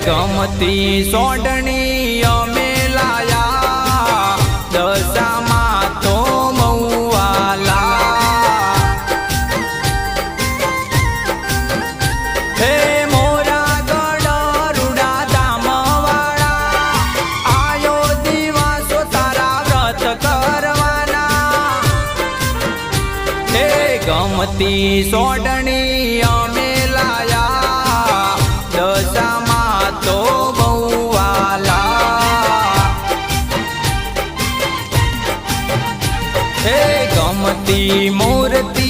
ગમતી સોડણી અમે લાયા દશામાં તો મઉવાલા હે મોરા ગળરુડા ધામવાળા આયો દિવસો તારા વ્રત કરવાના હે ગમતી સોડણી અમે લાયા દશામાં તો મઉવાલા હે ગમતી મૂર્તિ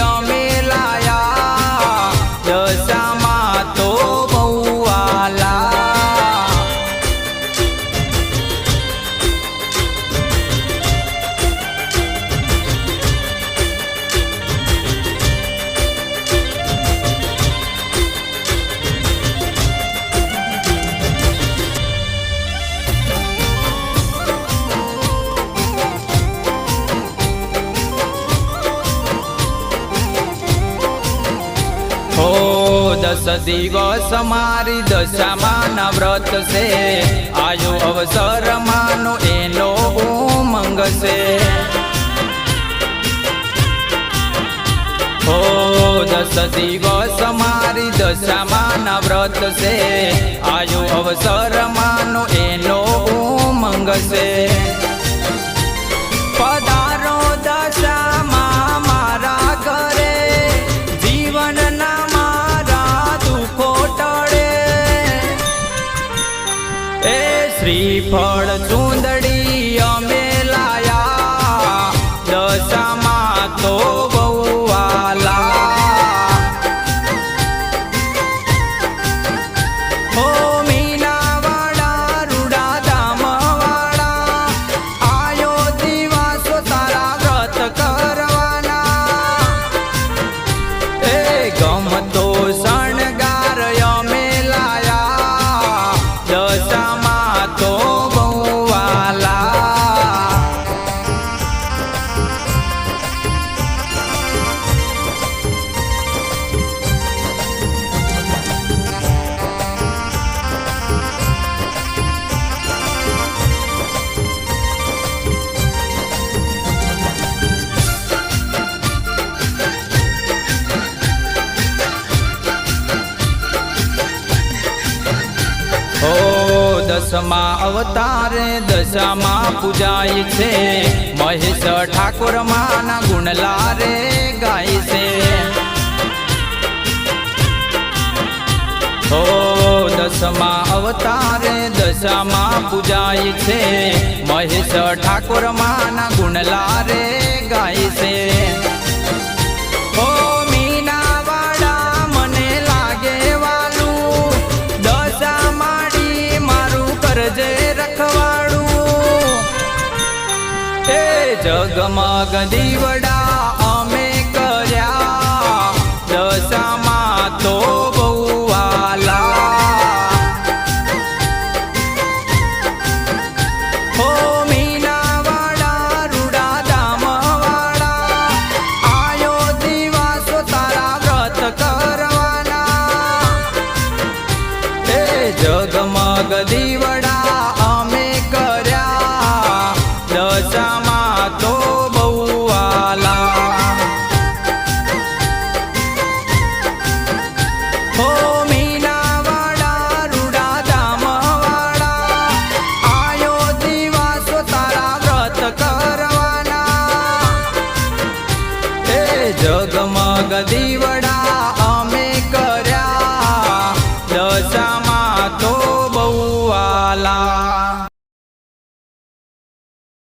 અમે લાયા દશામાં તો મઉવાલા હો 10 દિવસ મારી દશામાના વ્રત છે આયો અવસર માનો એનો ઉમંગ છે હો 10 દિવસ મારી દશામાના વ્રત છે આયો અવસર માનો એનો ઉમંગ છે પધારો દશામાં મારા ઘરે જીવનના શ્રીફળ ચૂંદડી અમે લાયા દશામાં તો મઉવાલા હો મીનાવાળા રૂડા ધામવાળા આયો દિવસો તારા વ્રત કરવાના એ ગમતો શણગાર અમે લાયા દશામાં તો મઉવાલા હો દશમા અવતારે દશામાં પૂજાય છે મહેશ ઠાકોર માના ગુણલા રે ગાય છે હો દશમા અવતારે દશામાં પૂજાય છે મહેશ ઠાકોર માના ગુણલા રે ગાય છે હો મીનાવાળા મને લાગે વાલું દશામાડી મારું કરજે રખવાડું એ જગમગ દીવડા અમે કર્યા દશામાં તો મઉવાલા હો મીનાવાળા રૂડા ધામવાળા આયો દિવસો તારા વ્રત કરવાના એ જગમગ દીવડા અમે કર્યા દશામાં તો મઉવાલા હો મીનાવાળા રૂડા ધામવાળા આયો દિવસો તારા વ્રત કરવાના એ જગમગ દીવડા